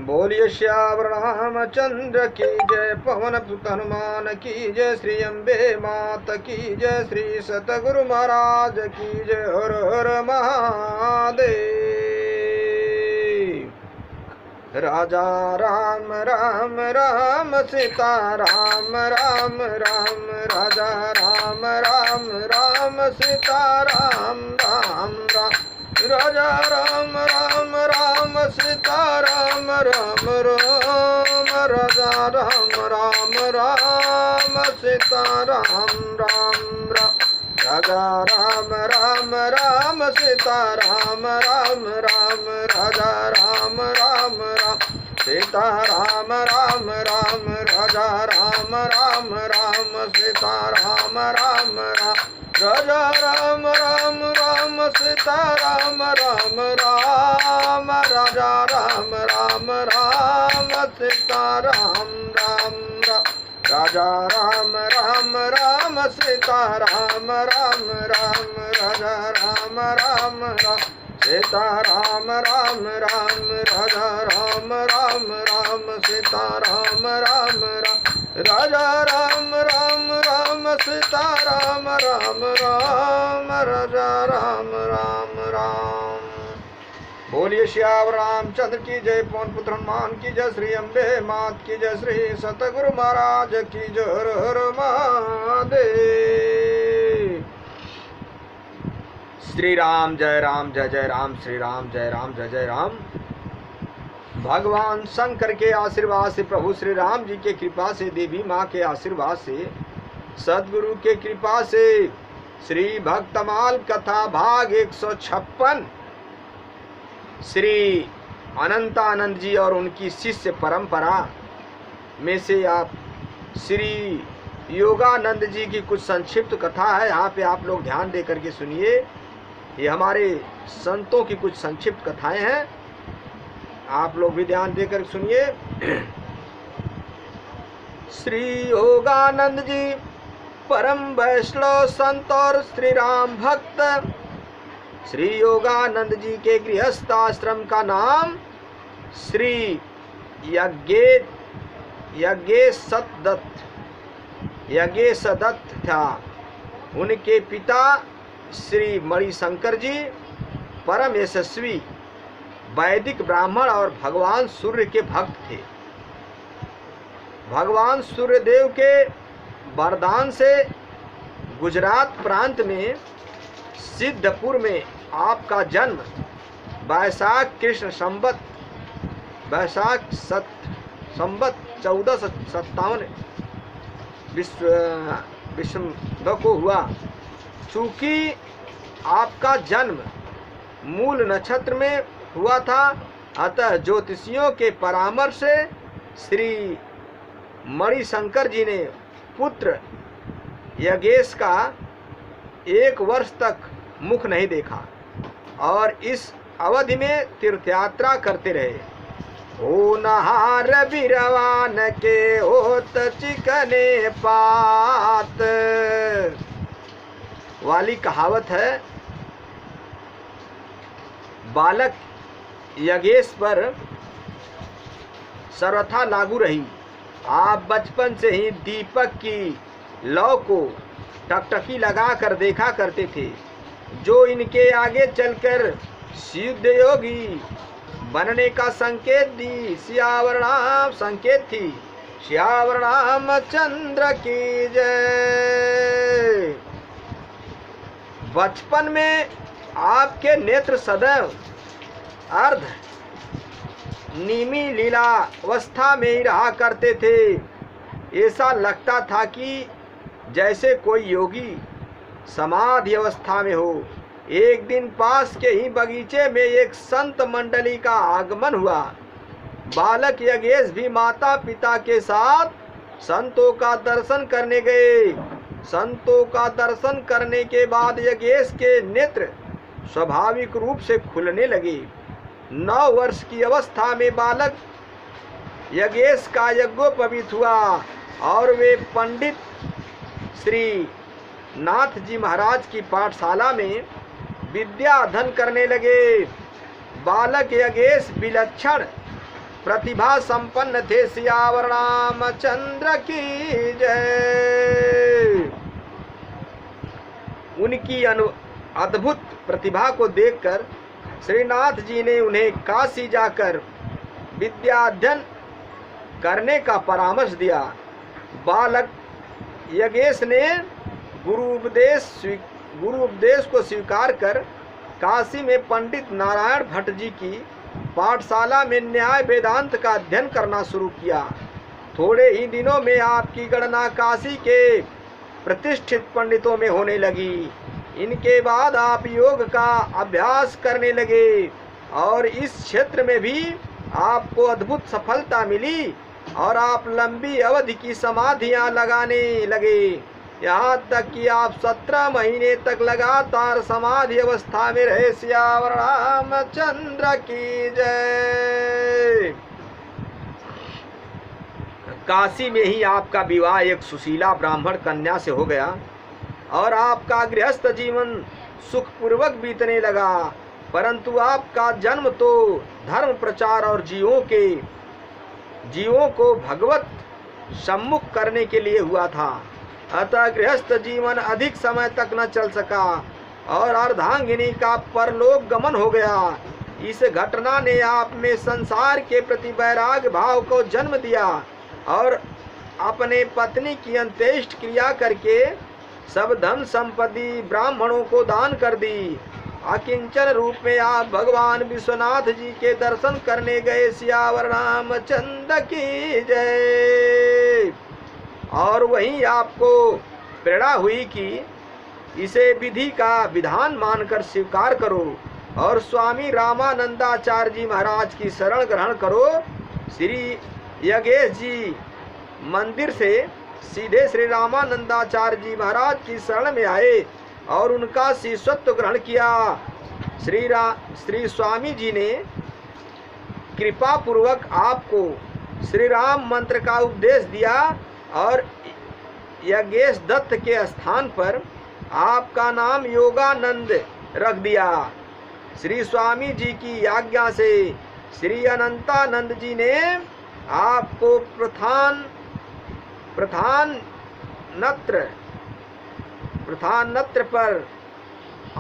बोलिए श्याम रामचंद्र की जय, पवन सुत हनुमान की जय, श्री अम्बे मात की जय, श्री सतगुरु महाराज की जय। हर हर महादेव। राजा राम राम राम सीता राम राम राम, राजा राम राम राम सीता राम राम राम, राजा राम राम राम सीता राम राम राम, राजा राम राम राम सीता राम राम राम, राजा राम राम राम सीता राम राम राम, राजा राम राम राम सीता राम राम राम, राजा राम राम राम सीता राम राम राम, राजा राम राम राम सीता राम राम राम, राजा राम राम राम सीता राम राम राम, राजा राम राम राम सीता राम राम राम, राजा राम राम राम सीता राम राम राम, राजा राम राम राम सीता राम राम राम, राजा राम राम राम सीता राम राम राम, राजा राम राम राम। बोलिए श्याम रामचंद्र की जय, पवन पुत्र हनुमान की जय, श्री अम्बे मात की जय, श्री सतगुरु महाराज की जय। हर हर महादेव। श्री राम जय जय राम, श्री राम जय जय राम। भगवान शंकर के आशीर्वाद से, प्रभु श्री राम जी के कृपा से, देवी माँ के आशीर्वाद से, सदगुरु के कृपा से, श्री भक्तमाल कथा भाग 156 श्री अनंतानंद जी और उनकी शिष्य परंपरा में से आप श्री योगानंद जी की कुछ संक्षिप्त कथा है। यहाँ पे आप लोग ध्यान दे करके सुनिए। ये हमारे संतों की कुछ संक्षिप्त कथाएं हैं, आप लोग भी ध्यान देकर सुनिए। श्री योगानंद जी परम वैष्णव संत और श्री राम भक्त। श्री योगानंद जी के गृहस्थ आश्रम का नाम श्री यज्ञेशदत्त था। उनके पिता श्री मणिशंकर जी परम यशस्वी वैदिक ब्राह्मण और भगवान सूर्य के भक्त थे। भगवान सूर्यदेव के वरदान से गुजरात प्रांत में सिद्धपुर में आपका जन्म वैशाख कृष्ण संवत 1457 विश्व को हुआ। चूँकि आपका जन्म मूल नक्षत्र में हुआ था, अतः ज्योतिषियों के परामर्श से श्री मणिशंकर जी ने पुत्र यज्ञेश का 1 वर्ष तक मुख नहीं देखा और इस अवधि में तीर्थयात्रा करते रहे। हो नहार बिरवान के होत चिकने पात वाली कहावत है। बालक यज्ञेश पर सर्वथा लागू रही। आप बचपन से ही दीपक की लौ को टकटकी लगा कर देखा करते थे, जो इनके आगे चलकर सिद्ध योगी बनने का संकेत थी। श्यावर रामचंद्र की जय। बचपन में आपके नेत्र सदैव अर्ध नीमी लीला अवस्था में ही रहा करते थे। ऐसा लगता था कि जैसे कोई योगी समाधि अवस्था में हो। एक दिन पास के ही बगीचे में एक संत मंडली का आगमन हुआ। बालक यज्ञेश भी माता पिता के साथ संतों का दर्शन करने गए। संतों का दर्शन करने के बाद यज्ञेश के नेत्र स्वाभाविक रूप से खुलने लगे। 9 वर्ष की अवस्था में बालक यज्ञेश का यज्ञोपवीत हुआ और वे पंडित श्री नाथ जी महाराज की पाठशाला में विद्या अध्ययन करने लगे। बालक यज्ञेश विलक्षण प्रतिभा संपन्न थे। सियावर रामचंद्र की जय। उनकी अद्भुत प्रतिभा को देखकर श्रीनाथ जी ने उन्हें काशी जाकर विद्या अध्ययन करने का परामर्श दिया। बालक यज्ञेश ने गुरु उपदेश को स्वीकार कर काशी में पंडित नारायण भट्ट जी की पाठशाला में न्याय वेदांत का अध्ययन करना शुरू किया। थोड़े ही दिनों में आपकी गणना काशी के प्रतिष्ठित पंडितों में होने लगी। इनके बाद आप योग का अभ्यास करने लगे और इस क्षेत्र में भी आपको अद्भुत सफलता मिली और आप लंबी अवधि की समाधियां लगाने लगे। यहाँ तक कि आप 17 महीने तक लगातार समाधि अवस्था में रहे। सियावर रामचंद्र की जय। काशी में ही आपका विवाह एक सुशीला ब्राह्मण कन्या से हो गया और आपका गृहस्थ जीवन सुखपूर्वक बीतने लगा। परंतु आपका जन्म तो धर्म प्रचार और जीवों को भगवत सम्मुख करने के लिए हुआ था। अतः गृहस्थ जीवन अधिक समय तक न चल सका और अर्धांगिनी का परलोक गमन हो गया। इस घटना ने आप में संसार के प्रति वैराग्य भाव को जन्म दिया और अपने पत्नी की अंत्येष्ट क्रिया करके सब धन संपत्ति ब्राह्मणों को दान कर दी। अकिंचन रूप में आप भगवान विश्वनाथ जी के दर्शन करने गए। सियावर रामचंद्र की जय। और वहीं आपको प्रेरणा हुई कि इसे विधि का विधान मानकर स्वीकार करो और स्वामी रामानंदाचार्य जी महाराज की शरण ग्रहण करो। श्री यज्ञेश जी मंदिर से सीधे श्री रामानंदाचार्य जी महाराज की शरण में आए और उनका शिष्यत्व ग्रहण किया। श्री स्वामी जी ने कृपा पूर्वक आपको श्री राम मंत्र का उपदेश दिया और यज्ञेश दत्त के स्थान पर आपका नाम योगानंद रख दिया। श्री स्वामी जी की आज्ञा से श्री अनंतानंद जी ने आपको प्रधानत्र पर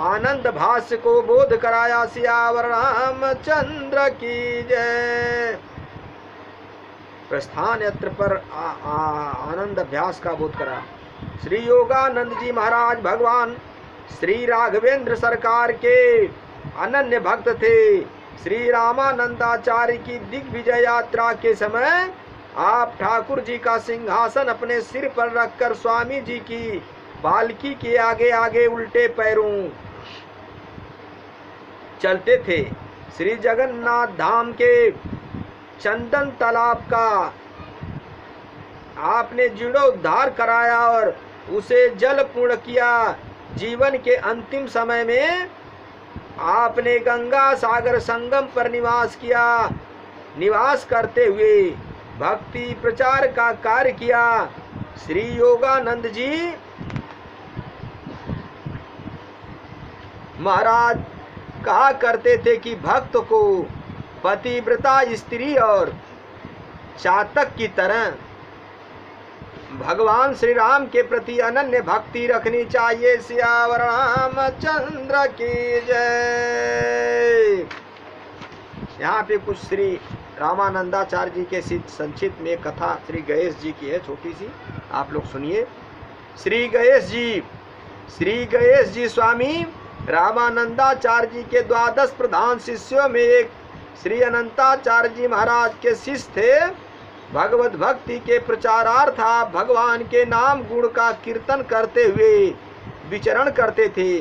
आनंद भाष्य को बोध कराया। सियावर रामचंद्र की जय। प्रस्थान यत्र पर आनंद अभ्यास का बोध करा। श्री योगानंद जी महाराज भगवान श्री राघवेंद्र सरकार के अनन्य भक्त थे। श्री रामानंदाचार्य की दिग्विजय यात्रा के समय आप ठाकुर जी का सिंहासन अपने सिर पर रखकर स्वामी जी की पालकी के आगे आगे उल्टे पैरों चलते थे। श्री जगन्नाथ धाम के चंदन तालाब का आपने जीर्णोद्धार कराया और उसे जल पूर्ण किया। जीवन के अंतिम समय में आपने गंगा सागर संगम पर निवास करते हुए भक्ति प्रचार का कार्य किया। श्री योगानंद जी महाराज कहा करते थे कि भक्त को पतिव्रता स्त्री और चातक की तरह भगवान श्री राम के प्रति अनन्य भक्ति रखनी चाहिए। सियावर रामचंद्र की जय। यहाँ पे कुछ श्री रामानंदाचार्य जी के संक्षिप्त में कथा श्री गणेश जी की है, छोटी सी, आप लोग सुनिए। श्री गणेश जी स्वामी रामानंदाचार्य जी के 12 प्रधान शिष्यों में एक श्री अनंताचार्य जी महाराज के शिष्य थे। भगवत भक्ति के प्रचारार्थ आप भगवान के नाम गुण का कीर्तन करते हुए विचरण करते थे।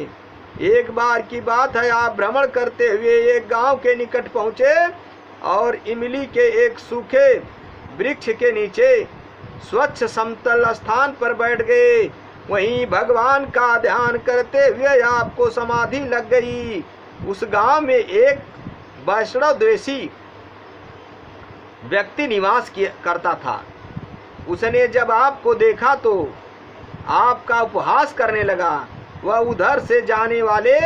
एक बार की बात है, आप भ्रमण करते हुए एक गांव के निकट पहुंचे और इमली के एक सूखे वृक्ष के नीचे स्वच्छ समतल स्थान पर बैठ गए। वहीं भगवान का ध्यान करते हुए आपको समाधि लग गई। उस गांव में एक वैष्णव द्वेषी व्यक्ति निवास करता था। उसने जब आपको देखा तो आपका उपहास करने लगा। वह उधर से जाने वाले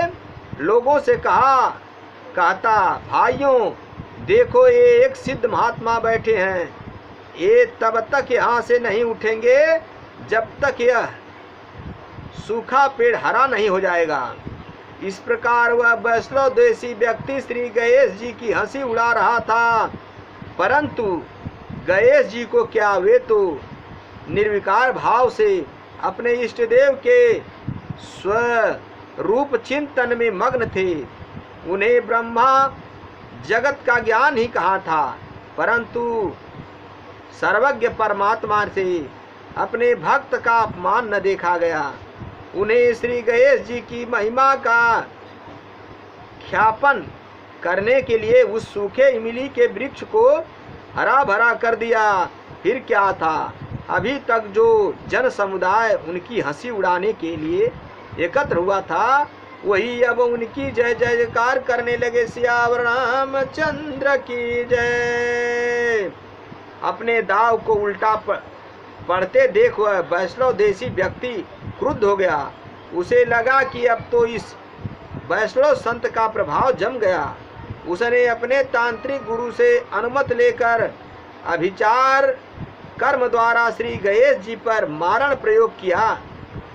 लोगों से कहता, भाइयों देखो ये एक सिद्ध महात्मा बैठे हैं, ये तब तक यहाँ से नहीं उठेंगे जब तक यह सूखा पेड़ हरा नहीं हो जाएगा। इस प्रकार वह वैष्णव द्वेषी व्यक्ति श्री गणेश जी की हंसी उड़ा रहा था, परंतु गणेश जी को क्या, वे तो निर्विकार भाव से अपने इष्ट देव के स्वरूप चिंतन में मग्न थे। उन्हें ब्रह्मा जगत का ज्ञान ही कहा था, परंतु सर्वज्ञ परमात्मा से अपने भक्त का अपमान न देखा गया। उन्हें श्री गणेश जी की महिमा का ख्यापन करने के लिए उस सूखे इमली के वृक्ष को हरा भरा कर दिया। फिर क्या था, अभी तक जो जन समुदाय उनकी हंसी उड़ाने के लिए एकत्र हुआ था, वही अब उनकी जय जयकार करने लगे। सियावर रामचंद्र की जय। अपने दाव को उल्टा पढ़ते देख वह वैष्णव देशी व्यक्ति क्रुद्ध हो गया। उसे लगा कि अब तो इस वैष्णव संत का प्रभाव जम गया। उसने अपने तांत्रिक गुरु से अनुमति लेकर अभिचार कर्म द्वारा श्री गणेश जी पर मारण प्रयोग किया,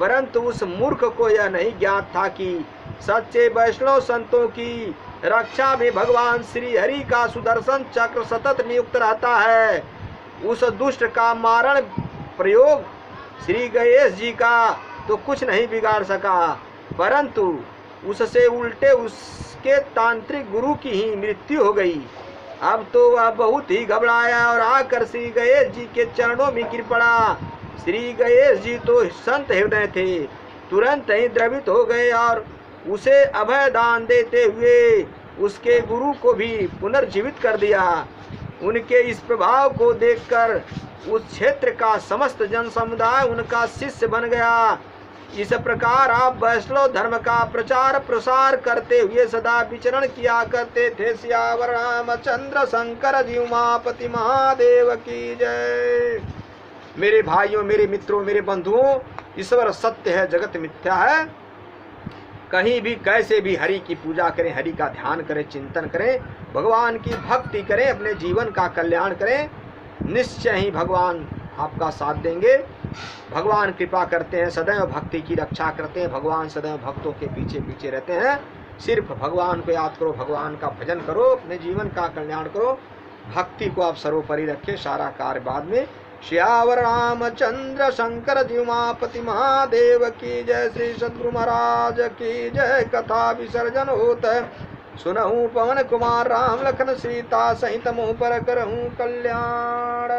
परंतु उस मूर्ख को यह नहीं ज्ञात था कि सच्चे वैष्णव संतों की रक्षा में भगवान श्री हरि का सुदर्शन चक्र सतत नियुक्त रहता है। उस दुष्ट का मारण प्रयोग श्री गणेश जी का तो कुछ नहीं बिगाड़ सका, परंतु उससे उल्टे उसके तांत्रिक गुरु की ही मृत्यु हो गई। अब तो वह बहुत ही घबराया और आकर श्री गणेश जी के चरणों में गिर पड़ा। श्री गणेश जी तो संत हृदय थे, तुरंत ही द्रवित हो गए और उसे अभय दान देते हुए उसके गुरु को भी पुनर्जीवित कर दिया। उनके इस प्रभाव को देखकर उस क्षेत्र का समस्त जन समुदाय उनका शिष्य बन गया। इस प्रकार आप वैष्णव धर्म का प्रचार प्रसार करते हुए सदा विचरण किया करते थे। सियावर रामचंद्र शंकर जी उमापति महादेव की जय। मेरे भाइयों, मेरे मित्रों, मेरे बंधुओं, ईश्वर सत्य है, जगत मिथ्या है। कहीं भी कैसे भी हरि की पूजा करें, हरि का ध्यान करें, चिंतन करें, भगवान की भक्ति करें, अपने जीवन का कल्याण करें, निश्चय ही भगवान आपका साथ देंगे। भगवान कृपा करते हैं, सदैव भक्ति की रक्षा करते हैं। भगवान सदैव भक्तों के पीछे पीछे रहते हैं। सिर्फ भगवान को याद करो, भगवान का भजन करो, अपने जीवन का कल्याण करो, भक्ति को आप सर्वोपरि रखें, सारा कार्य बाद में। श्यावर रामचंद्र शंकर जी उमापति महादेव की जय। श्री सद्गुरु महाराज की जय। कथा विसर्जन होत है, सुनहु पवन कुमार राम लखन सीता सहित मुँह पर करहूँ कल्याण।